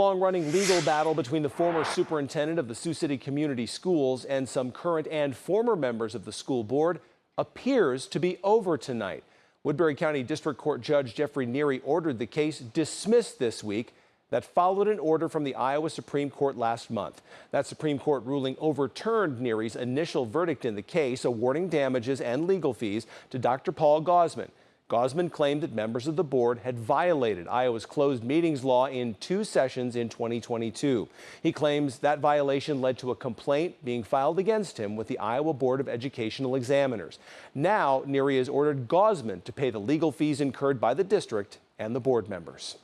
Long-running legal battle between the former superintendent of the Sioux City Community Schools and some current and former members of the school board appears to be over tonight. Woodbury County District Court Judge Jeffrey Neary ordered the case dismissed this week. That followed an order from the Iowa Supreme Court last month. That Supreme Court ruling overturned Neary's initial verdict in the case, awarding damages and legal fees to Dr. Paul Gosman. Gosman claimed that members of the board had violated Iowa's closed meetings law in 2 sessions in 2022. He claims that violation led to a complaint being filed against him with the Iowa Board of Educational Examiners. Now, Neary has ordered Gosman to pay the legal fees incurred by the district and the board members.